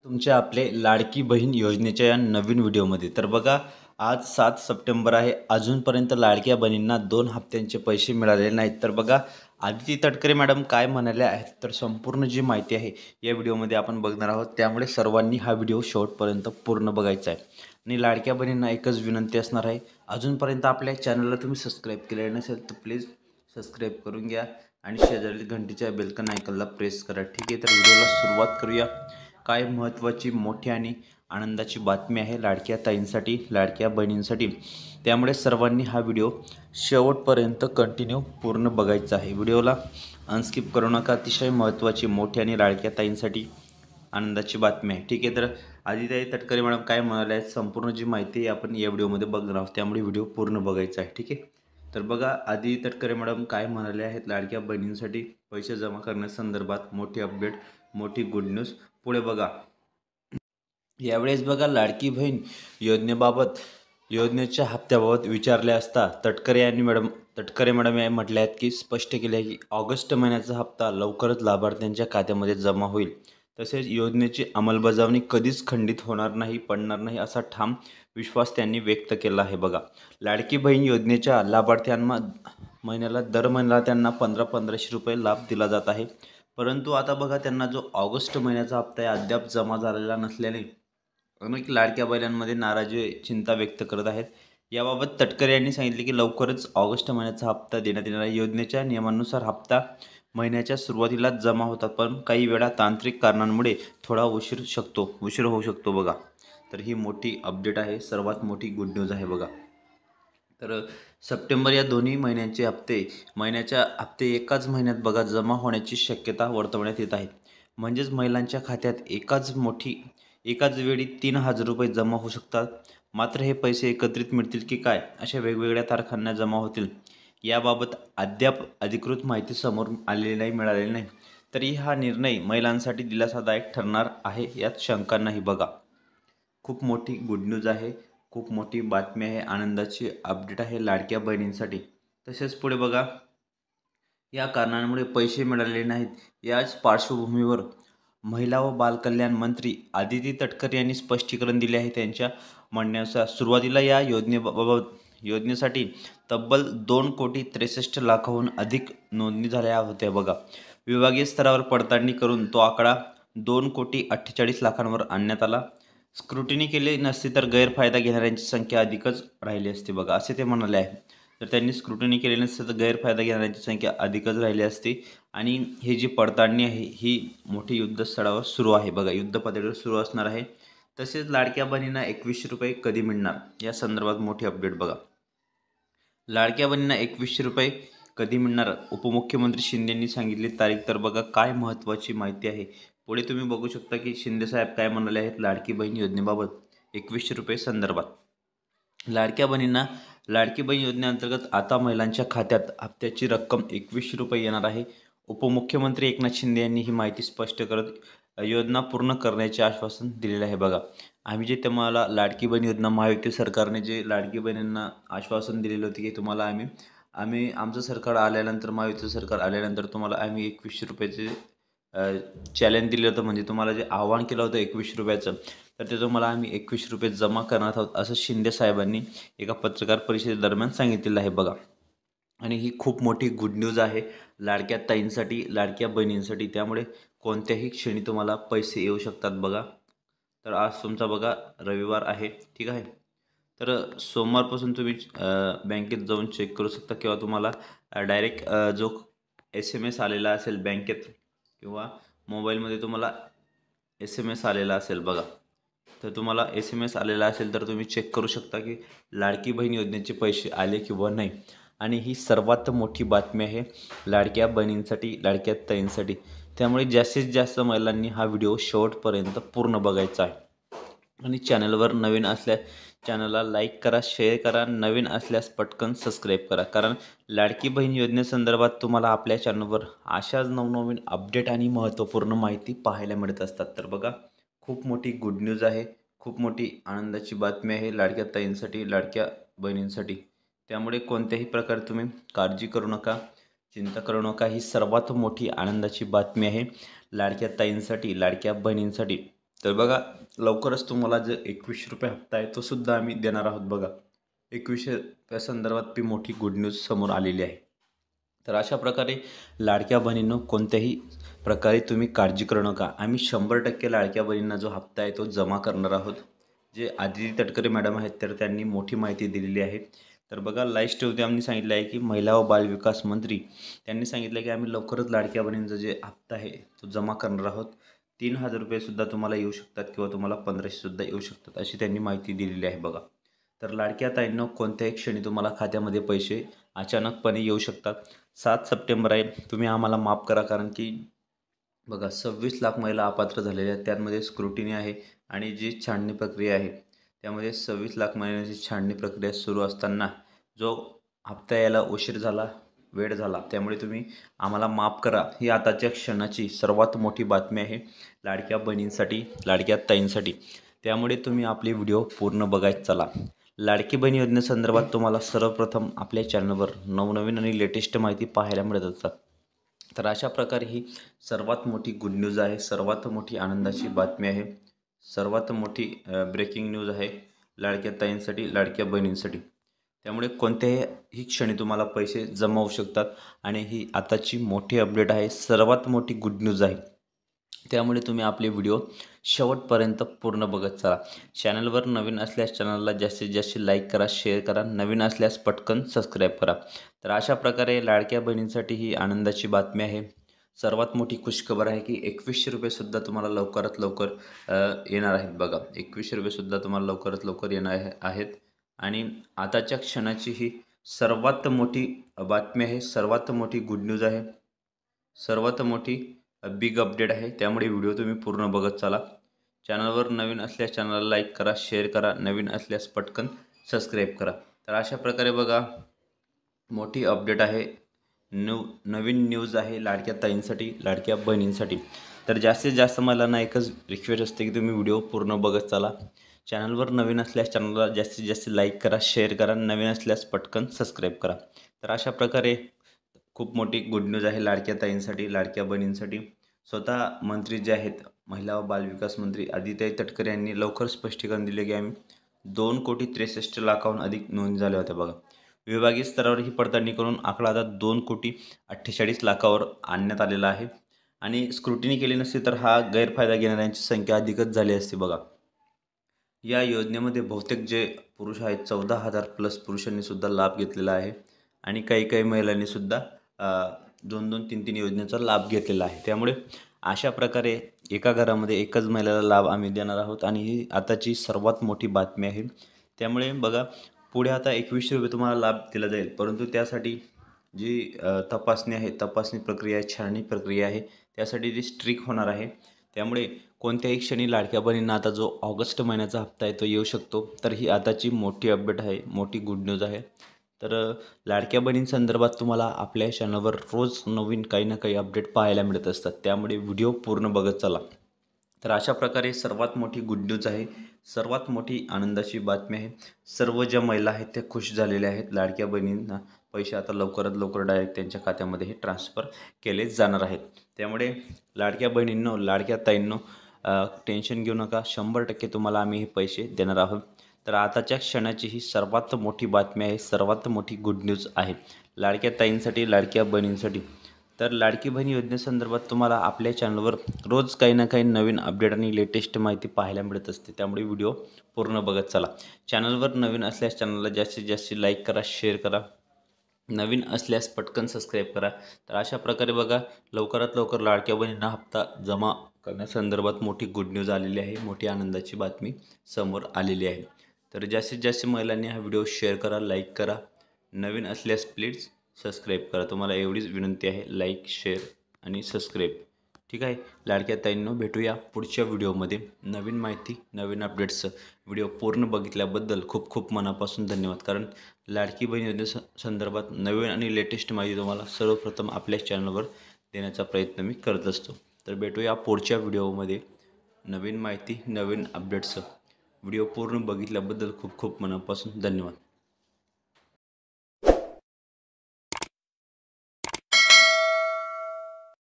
तुमच्या आपले लाडकी बहीण योजनेच्या या नवीन व्हिडिओमध्ये तर बघा, आज 7 सप्टेंबर आहे. अजूनपर्यंत लाडक्या बहिणींना 2 हप्त्यांचे पैसे मिळालेले नाहीत. तर बघा, आदिती तटकरे मॅडम काय म्हणाल्या आहेत, तर संपूर्ण जी माहिती आहे या व्हिडिओमध्ये आपण बघणार आहोत. त्यामुळे सर्वांनी हा व्हिडिओ शेवटपर्यंत पूर्ण बघायचा आहे. आणि लाडक्या बहिणींना एकच विनंती असणार आहे, अजूनपर्यंत आपल्या चॅनलला तुम्ही सबस्क्राईब केले नसेल तर प्लीज सबस्क्राईब करून घ्या आणि शेजारील घंटीच्या बेलकन आयकॉनला प्रेस करा. ठीक आहे, तर व्हिडिओला सुरुवात करूया. काय महत्त्वाची मोठी आणि आनंदाची बातमी आहे लाडक्या ताईंसाठी, लाडक्या बहिणींसाठी. त्यामुळे सर्वांनी हा व्हिडिओ शेवटपर्यंत कंटिन्यू पूर्ण बघायचा आहे. व्हिडिओला अनस्किप करू नका. अतिशय महत्त्वाची मोठी आणि लाडक्या ताईंसाठी आनंदाची बातमी आहे. ठीक आहे, तर आदिताई तटकरे मॅडम काय म्हणाले आहेत, संपूर्ण जी माहिती आपण या व्हिडिओमध्ये बघणार आहोत. त्यामुळे व्हिडिओ पूर्ण बघायचा आहे. ठीक आहे, तर बघा, आदिती तटकरे मॅडम काय म्हणाले आहेत लाडक्या बहिणींसाठी पैसे जमा करण्यासंदर्भात मोठी अपडेट, मोठी गुड न्यूज. पुढे बघा, यावेळेस बघा, लाडकी बहीण योजनेबाबत, योजनेच्या हप्त्याबाबत विचारले असता तटकरे मॅडम या म्हटल्या आहेत की स्पष्ट केले आहे की ऑगस्ट महिन्याचा हप्ता लवकरच लाभार्थ्यांच्या खात्यामध्ये जमा होईल. तसेच योजनेची अंमलबजावणी कधीच खंडित होणार नाही, पडणार नाही, असा ठाम विश्वास त्यांनी व्यक्त केला आहे. बघा, लाडकी बहीण योजनेच्या लाभार्थ्यांना दर महिन्याला त्यांना 1500 रुपये लाभ दिला जात आहे. परंतु आता बघा, त्यांना जो ऑगस्ट महिन्याचा हप्ता आहे अद्याप जमा झालेला नसल्याने अनेक लाडक्या बहिणींमध्ये नाराजी, चिंता व्यक्त करत आहेत. याबाबत तटकरे यांनी सांगितले की लवकरच ऑगस्ट महिन्याचा हप्ता देण्यात येणार आहे. योजनेच्या नियमानुसार हप्ता महिन्याच्या सुरुवातीलाच जमा होतात, पण काही वेळा तांत्रिक कारणांमुळे थोडा उशीर होऊ शकतो. बघा, तर ही मोठी अपडेट आहे, सर्वात मोठी गुड न्यूज आहे. बघा, तर सप्टेंबर या दोन्ही महिन्याच्या हप्ते एकाच महिन्यात बघा जमा होण्याची शक्यता वर्तवण्यात येत आहे. म्हणजेच महिलांच्या खात्यात एकाच वेळी 3000 रुपये जमा होऊ शकतात. मात्र हे पैसे एकत्रित मिळतील की काय, अशा वेगवेगळ्या तारखांना जमा होतील, याबाबत अद्याप अधिकृत माहिती समोर मिळालेली नाही. तरी हा निर्णय महिलांसाठी दिलासादायक ठरणार आहे, यात शंका नाही. बघा, खूप मोठी गुड न्यूज आहे, खूप मोठी बातमी आहे, आनंदाची अपडेट आहे लाडक्या बहिणींसाठी. तसेच पुढे बघा, या कारणांमुळे पैसे मिळालेले नाहीत, याच पार्श्वभूमीवर महिला व बालकल्याण मंत्री आदिती तटकरे यांनी स्पष्टीकरण दिले आहे. त्यांच्या म्हणण्यानुसार सुरुवातीला या योजनेसाठी तब्बल 2,63,00,000 अधिक नोंदणी झाल्या होत्या. बघा, विभागीय स्तरावर पडताळणी करून तो आकडा 2,48,00,000 आणण्यात आला. स्क्रुटिनी केली नसती तर गैरफायदा घेणाऱ्यांची संख्या अधिकच राहिली असती. बघा, असे ते म्हणाले आहे. तर त्यांनी स्क्रुटिनी केली नसती तर गैरफायदा घेणाऱ्यांची संख्या अधिकच राहिली असती. आणि ही जी पडताळणी आहे ही मोठी युद्धस्थळावर सुरू आहे. बघा, युद्ध पातळीवर सुरू असणार आहे. तसेच लाडक्या बहिणींना 2100 रुपये कधी मिळणार, या संदर्भात मोठी अपडेट. बघा, लाडक्या बहिणींना 2100 रुपये कधी मिळणार, उपमुख्यमंत्री शिंदेंनी सांगितली तारीख. तर बघा, काय महत्त्वाची माहिती आहे. पुढे तुम्ही बघू शकता की शिंदेसाहेब काय म्हणाले आहेत लाडकी बहीण योजनेबाबत, 2100 रुपये संदर्भात. लाडकी बहीण योजनेअंतर्गत आता महिलांच्या खात्यात हप्त्याची रक्कम 2100 रुपये येणार आहे. उपमुख्यमंत्री एकनाथ शिंदे यांनी ही माहिती स्पष्ट करत योजना पूर्ण करण्याचे आश्वासन दिलेले आहे. बघा, आम्ही जे तुम्हाला लाडकी बहीण योजना, महायुती सरकारने जे लाडकी बहिणींना आश्वासन दिलेलं होते की तुम्हाला आमचं सरकार आल्यानंतर, महायुतीचं सरकार आल्यानंतर तुम्हाला आम्ही 2100 रुपयाचे चॅलेंज दिलं होतं, म्हणजे तुम्हाला जे आव्हान केलं होतं 2100 रुपयाचं, तर ते तुम्हाला आम्ही 2100 रुपये जमा करणार आहोत, असं शिंदे साहेबांनी एका पत्रकार परिषदेदरम्यान सांगितलेलं आहे. बघा, आणि ही खूप मोठी गुड न्यूज आहे लाडक्या ताईंसाठी, लाडक्या बहिणींसाठी. त्यामुळे कोणत्याही क्षणी तुम्हाला पैसे येऊ शकतात. बघा, तर आज तुमचा बघा रविवार आहे, ठीक आहे, तर सोमवारपासून तुम्ही बँकेत जाऊन चेक करू शकता, किंवा तुम्हाला डायरेक्ट जो SMS आलेला असेल बँकेत किंवा मोबाईलमध्ये तुम्हाला SMS आलेला असेल. बघा, तर तुम्हाला SMS आलेला असेल तर तुम्ही चेक करू शकता की लाडकी बहीण योजनेचे पैसे आले किंवा नाही. आणि ही सर्वात मोठी बातमी आहे लाडक्या बहिणींसाठी, लाडक्या ताईंसाठी. त्यामुळे जास्तीत जास्त महिलांनी हा व्हिडिओ शेवटपर्यंत पूर्ण बघायचा आहे. आणि चॅनलवर नवीन असल्यास चॅनलला लाईक करा, शेअर करा, नवीन असल्यास पटकन सबस्क्राईब करा. कारण लाडकी बहीण योजनेसंदर्भात तुम्हाला आपल्या चॅनलवर अशाच नवनवीन अपडेट आणि महत्त्वपूर्ण माहिती पाहायला मिळत असतात. तर बघा, खूप मोठी गुड न्यूज आहे, खूप मोठी आनंदाची बातमी आहे लाडक्या ताईंसाठी, लाडक्या बहिणींसाठी. त्यामुळे कोणत्याही प्रकारे तुम्ही काळजी करू नका, चिंता करू नका. ही सर्वात मोठी आनंदाची बातमी आहे लाडक्या ताईंसाठी, लाडक्या बहिणींसाठी. तर बघा लवकरच तुम्हाला जो 21 रुपये हप्ता आहे तो सुद्धा आम्ही देणार आहोत बघा. 2100 त्या संदर्भात ती मोठी गुड न्यूज समोर आलेली आहे. तर अशा प्रकारे लाडक्या बहिणींनो कोणत्याही प्रकारे तुम्ही काळजी करू नका. आम्ही 100% लाडक्या बहिणींना जो हप्ता आहे तो जमा करणार आहोत. जे आदिती तटकरे मॅडम आहेत तर त्यांनी मोठी माहिती दिलेली आहे. तर बघा लाईव्ह स्टोरीमध्ये आम्ही सांगितलं आहे की महिला व बालविकास मंत्री त्यांनी सांगितलं की आम्ही लवकरच लाडक्या बहिणींचा जे हप्ता आहे तो जमा करणार आहोत. 3000 रुपये सुद्धा तुम्हाला येऊ शकतात किंवा तुम्हाला 1500 सुद्धा येऊ शकतात अशी त्यांनी माहिती दिलेली आहे बघा. तर लाडक्या ताईंनो कोणत्याही क्षणी तुम्हाला खात्यामध्ये पैसे अचानकपणे येऊ शकतात. 7 सप्टेंबर आहे. तुम्ही आम्हाला माफ करा कारण की बघा 26 लाख महिला अपात्र झालेल्या आहेत. त्यामध्ये स्क्रुटिनी आहे आणि जी छाननी प्रक्रिया आहे त्यामध्ये 26 लाख महिलांची छाननी प्रक्रिया सुरू असताना जो हप्ता यायला उशीर झाला, वेळ झाला, त्यामुळे तुम्ही आम्हाला माफ करा. ही आताच्या क्षणाची सर्वात मोठी बातमी आहे लाडक्या बहिणींसाठी, लाडक्या ताईंसाठी. त्यामुळे तुम्ही आपले व्हिडिओ पूर्ण बघायला चला. लाडकी बहीण योजनेसंदर्भात तुम्हाला सर्वप्रथम आपल्या चॅनलवर नवनवीन आणि लेटेस्ट माहिती पाहायला मिळत असतात. तर अशा प्रकारे ही सर्वात मोठी गुड न्यूज आहे, सर्वात मोठी आनंदाची बातमी आहे, सर्वात मोठी ब्रेकिंग न्यूज आहे लाडक्या ताईंसाठी, लाडक्या बहिणींसाठी. त्यामुळे कोणत्याही क्षणी तुम्हाला पैसे जमा होऊ शकतात आणि ही आताची मोठी अपडेट आहे, सर्वात मोठी गुड न्यूज आहे. त्यामुळे तुम्ही आपले व्हिडिओ शेवटपर्यंत पूर्ण बघत चला. चॅनलवर नवीन असल्यास चॅनलला जास्तीत जास्त लाईक करा, शेअर करा, नवीन असल्यास पटकन सबस्क्राईब करा. तर अशा प्रकारे लाडक्या बहिणींसाठी ही आनंदाची बातमी आहे. सर्वात मोठी खुशखबर आहे की 2100 रुपयेसुद्धा तुम्हाला लवकरात लवकर येणार आहेत बघा. 2100 रुपयेसुद्धा तुम्हाला लवकरात लवकर येणार आहेत आणि आताच्या क्षणाची ही सर्वात मोठी बातमी आहे, सर्वात मोठी गुड न्यूज आहे, सर्वात मोठी बिग अपडेट आहे. त्यामुळे व्हिडिओ तुम्ही पूर्ण बघत चाला. चॅनलवर नवीन असल्यास चॅनलला लाईक करा, शेअर करा, नवीन असल्यास पटकन सबस्क्राईब करा. तर अशा प्रकारे बघा मोठी अपडेट आहे, नवीन न्यूज आहे लाडक्या ताईंसाठी, लाडक्या बहिणींसाठी. तर जास्तीत जास्त मला ना एकच रिक्वेस्ट असते की तुम्ही व्हिडिओ पूर्ण बघत चाला. चॅनलवर नवीन असल्यास चॅनलला जास्तीत जास्त लाईक करा, शेअर करा, नवीन असल्यास पटकन सबस्क्राईब करा. तर अशा प्रकारे खूप मोठी गुड न्यूज आहे लाडक्या ताईंसाठी, लाडक्या बहिणींसाठी. स्वतः मंत्री जे आहेत महिला व बालविकास मंत्री आदिती तटकरे यांनी लवकर स्पष्टीकरण दिले की आम्ही 2,63,00,000 अधिक नोंदी झाल्या होत्या बघा. विभागीय स्तरावर ही पडताळणी करून आकडा आता 2,48,00,000 आणण्यात आलेला आहे आणि स्क्रुटिनी केली नसती तर हा गैरफायदा घेणाऱ्यांची संख्या अधिकच झाली असती बघा. या योजनेमध्ये बहुतेक जे पुरुष आहेत 14,000 प्लस पुरुषांनी सुद्धा लाभ घेतलेला आहे आणि काही काही महिलांनी सुद्धा 2-2, 3-3 योजनेचा लाभ घेतलेला आहे. त्यामुळे अशा प्रकारे एका घरामध्ये एकच महिलेला लाभ आम्ही देणार आहोत आणि ही आताची सर्वात मोठी बातमी आहे. त्यामुळे बघा पुढे आता 2100 रुपये तुम्हाला लाभ दिला जाईल, परंतु त्यासाठी जी तपासणी आहे, तपासणी प्रक्रिया आहे, छाननी प्रक्रिया आहे, त्यासाठी ती स्ट्रिक होणार आहे. त्यामुळे कोणत्याही क्षणी लाडक्या बहिणींना आता जो ऑगस्ट महिन्याचा हप्ता आहे तो येऊ शकतो. तर ही आताची मोठी अपडेट आहे, मोठी गुड न्यूज आहे. तर लाडक्या बहिणींसंदर्भात तुम्हाला आपल्या चॅनलवर रोज नवीन काही ना काही अपडेट पाहायला मिळत असतात. त्यामुळे व्हिडिओ पूर्ण बघत चला. तर अशा प्रकारे सर्वात मोठी गुड न्यूज आहे, सर्वात मोठी आनंदाची बातमी आहे. सर्व ज्या महिला आहेत त्या खुश झालेल्या आहेत. लाडक्या बहिणींना पैसे आता लवकरात लवकर डायरेक्ट त्यांच्या खात्यामध्ये हे ट्रान्सफर केले जाणार आहेत. त्यामुळे लाडक्या बहिणींनो, लाडक्या ताईंनो टेन्शन घेऊ नका. 100% तुम्हाला आम्ही हे पैसे देणार आहोत. तर आताच्या क्षणाची ही सर्वात मोठी बातमी आहे, सर्वात मोठी गुड न्यूज आहे लाडक्या ताईंसाठी, लाडक्या बहिणींसाठी. तर लाडकी बहीण योजनेसंदर्भात तुम्हाला आपल्या चॅनलवर रोज काही ना काही नवीन अपडेट आणि लेटेस्ट माहिती पाहायला मिळत असते. त्यामुळे व्हिडिओ पूर्ण बघत चला. चॅनलवर नवीन असल्यास चॅनलला जास्तीत जास्त लाईक करा, शेअर करा, नवीन असल्यास पटकन सबस्क्राईब करा. तर अशा प्रकारे बघा लवकरात लवकर लाडक्या बहिणींना हप्ता जमा करण्यासंदर्भात मोठी गुड न्यूज आलेली आहे, मोठी आनंदाची बातमी समोर आलेली आहे. तर जास्तीत जास्त महिलांनी हा व्हिडिओ शेअर करा, लाईक करा, नवीन असल्यास प्लीज सबस्क्राईब करा. तुम्हाला एवढीच विनंती आहे, लाईक, शेअर आणि सबस्क्राईब. ठीक आहे लाडक्या ताईंनो, भेटूया पुढच्या व्हिडिओमध्ये नवीन माहिती, नवीन अपडेट्स. व्हिडिओ पूर्ण बघितल्याबद्दल खूप खूप मनापासून धन्यवाद. कारण लाडकी बहीण योजनेसंदर्भात नवीन आणि लेटेस्ट माहिती तुम्हाला सर्वप्रथम आपल्या चॅनलवर देण्याचा प्रयत्न मी करत असतो. तर भेटूया पुढच्या व्हिडिओमध्ये नवीन माहिती, नवीन अपडेट्स. व्हिडिओ पूर्ण बघितल्याबद्दल खूप खूप मनापासून धन्यवाद.